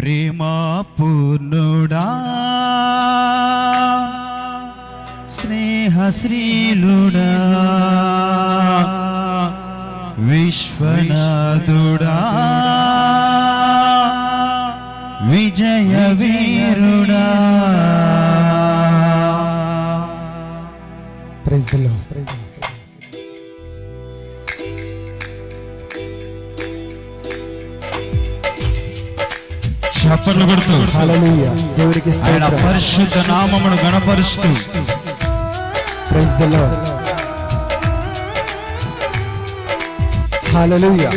ప్రేమా పూర్ణుడా స్నేహశ్రీలుడా విశ్వనాథుడా విజయ వీరుడా. Praise the lord. చప్పట్లు కొడుతూ హల్లెలూయా, దేవునికి ఆయన స్తోత్రం. పరిశుద్ధ నామమును గణపరుస్తూ ప్రైజ్ ది లార్డ్. హల్లెలూయా.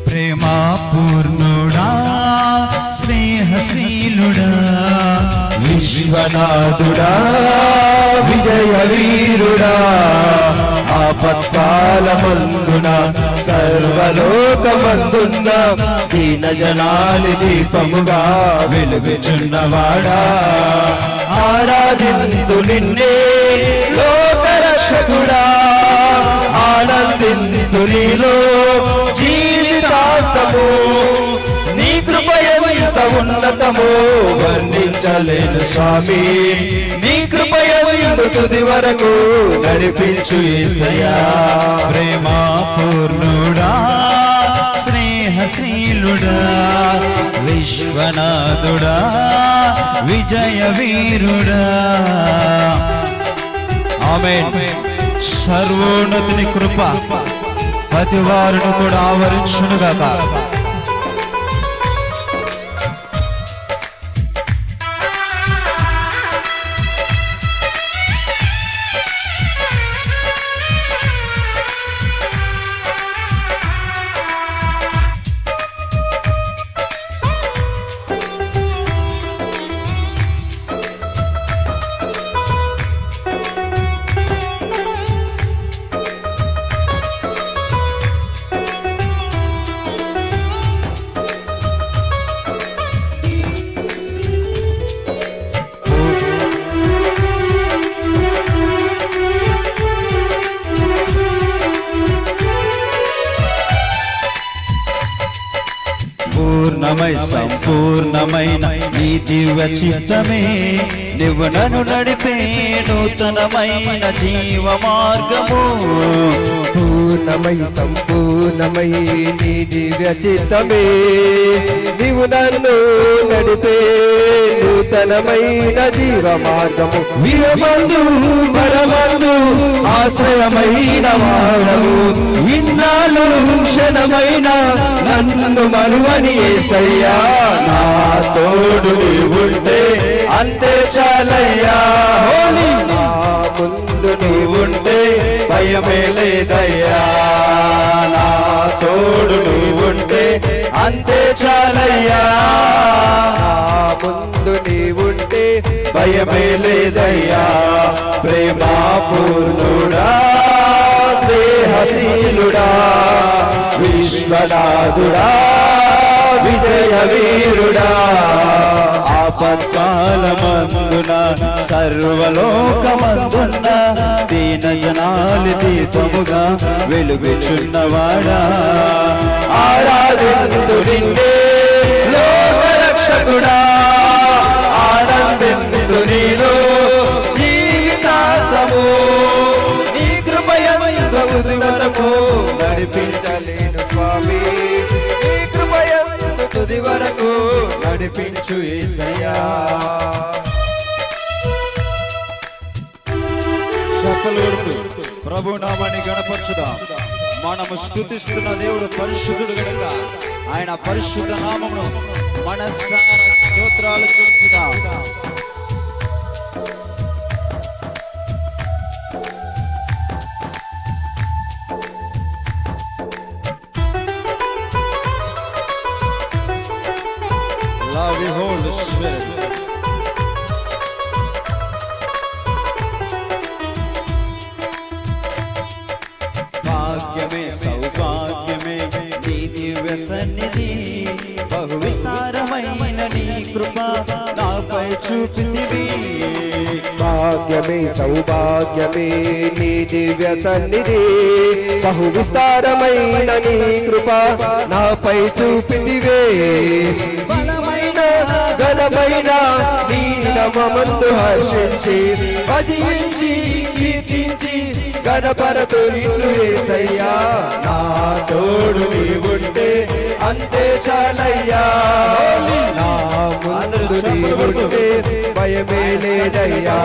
ప్రేమా పూర్ణుడా స్నేహశ్రీలుడా విశ్వనాథుడా విజయ వీరుడా ఆపత్కాలమందున సర్వలోకమందున్న దీన జనాలి దీపముగా వెలుగుచున్నవాడా ఆరాధింతు నిన్నే లోకరక్షకుడా ఆనందింతు నీలో జీవితాంతము నీ కృపయంత ఉన్నతము వర్ణించలేను స్వామి నీ కృపయంత తుది వరకు నడిపించు యేసయ్యా. ప్రేమా పూర్ణుడా స్నేహశీలుడా విశ్వనాథుడా విజయ వీరుడా. ఆమేన్. సర్వోన్నతుని కృప ప్రతి వారిని కూడా ఆవరించునుగాక. పూర్ణమై సంపూర్ణమైన నీ దివ్య చిత్తమే నువ్వు నన్ను నడిపే నూతనమైన జీవ మార్గము. పూర్ణమై సంపూర్ణమై నీ దివ్య చిత్తమే నీవు నన్ను నడిపే నూతనమైన జీవ మార్గము. వీరమందు పరమందు ఆశ్రయమైన వాడవు ఇన్నాళ్ళు క్షణమైన నన్ను మరువని యేసయ్యా నా తోడు నీవుంటే అంతే చాలయ్యా. నా ముందు నీవుంటే భయమే లేదయ్యా నా తోడు నీవుంటే అంతే చాలయ్యా. నా ముందు నీవుంటే భయమే లేదయ్యా. ప్రేమా పూర్ణుడా స్నేహశీలుడా విశ్వనాథుడా విజయ వీరుడా ఆపత్కాలమందున సర్వలోకమందున దీన జనాలి దీపముగా వెలుగుచున్నవాడా ఆరాధింతు నిన్నే లోకరక్షకుడా ఆనందింతు నీలో జీవితాంతము నీ కృపయంత ఉదివతము నడిపించలేను స్వామి నీ కృపయంత తుది వరకు నడిపించు యేసయ్యా. చప్పలు కొడుతూ ప్రభు నామాన్ని గణపరచుదాం. మనము స్తుతిస్తున్న దేవుడు పరిశుద్ధుడు గనుక ఆయన పరిశుద్ధ నామమును మనసారా స్తోత్రాలు చెల్లిద్దాం. Love you, Holy Spirit. భాగ్యమే సౌభాగ్యమే నీ దివ్య సన్నిధి బహు విస్తారమైన నీ కృప నాపై చూపితివి. భాగ్యమే సౌభాగ్యమే నీ దివ్య సన్నిధి బహు విస్తారమైన నీ కృప నాపై చూపితివే బలమైన ఘనమైన నీ నామమందు హర్షించి భజించి కీర్తించి గణపరతు నిన్ను యేసయ్యా నా తోడు నీవుంటే అంతే చాలయ్యా నా ముందు నీవుంటే భయమే లేదయ్యా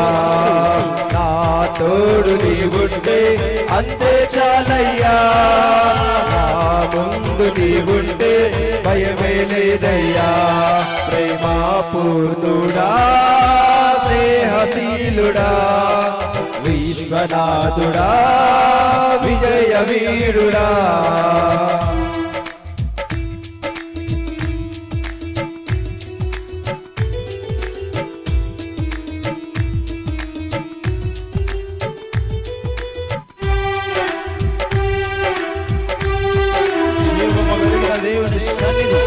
నా తోడు నీవుంటే అంతే చాలయ్యా నా ముందు నీవుంటే భయమే లేదయ్యా ప్రేమాపూర్ణుడా స్నేహశీలుడా విశ్వనాథుడా విజయ వీరుడా దేవుని సన్నిధి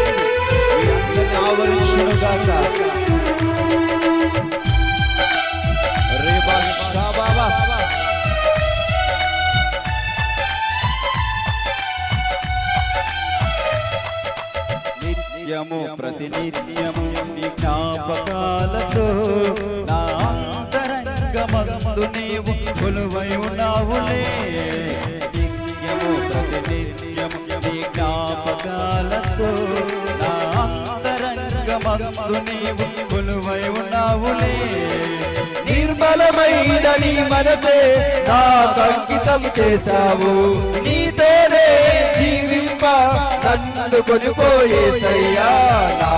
మీ అందరిని ఆవరించును గాక. రేబా షాబాబా నిత్యము ప్రతినిత్యము నీ జ్ఞాపకాలతో నా అంతరంగమందు నీవు కొలువై ఉన్నావులే. నిత్యము ప్రతినిత్యము నీ జ్ఞాపకాలతో నా అంతరంగమందు నీవు కొలువై ఉన్నావులే. నిర్మలమైన నీ మనసే నాకు అంకితం చేశావు నీతోనే జీవింప నన్ను కొనిపోయేసయ్యా నా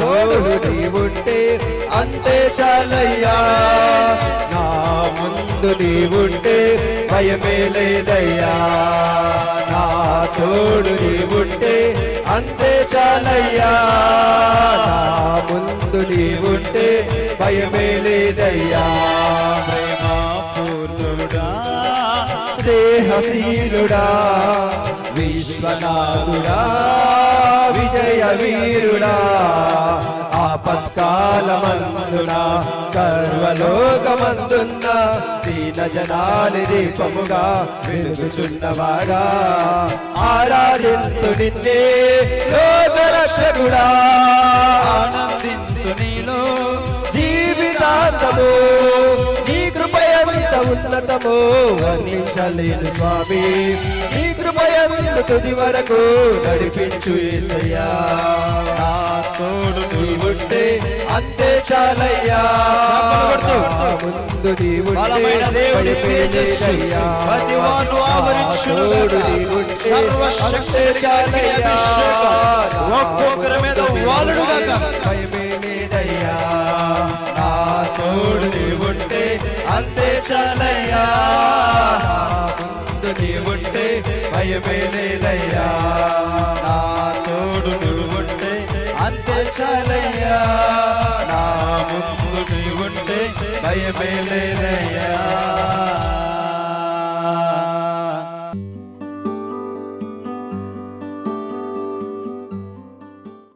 తోడు నీవుంటే అంతే చాలయ్యా నా ముందు నీవుంటే భయమే లేదయ్యా నా తోడు నీవుంటే అంతే చాలయ్యా నా ముందు నీవుంటే భయమే లేదయ్యా ప్రేమాపూర్ణుడా స్నేహశీలుడా విశ్వనాథుడా విజయ వీరుడా ఆపత్కాలమందున సర్వలోకమందున్న దీన జనాలి దీపముగా వెలుగుచున్నవాడా ఆరాధింతు నిన్నే లోకరక్షకుడా ఆనందింతు నీలో జీవితాంతము నీ కృపయంత ఉన్నతము వర్ణించలేను స్వామి నీ కృపయంత తుది వరకు నడిపించు యేసయ్యా నా తోడు నీవుంటే అంతే చాలయ్యా నా ముందు నీవుంటే బలమైన దేవుని తేజస్సు ప్రతివాను ఆవరించును గాక. సర్వశక్తునికి అభిషేకం ఒక్కొక్కరి మీద వాలును గాక. భయమే లేదయ్యా నా తోడు నీవుంటే అంతే చాలయ్యా నా ముందు నీవుంటే భయమే లేదయ్యా నా తోడు నీవుంటే అంతే చాలయ్యా నా ముందు నీవుంటే భయమే లేదయ్యా.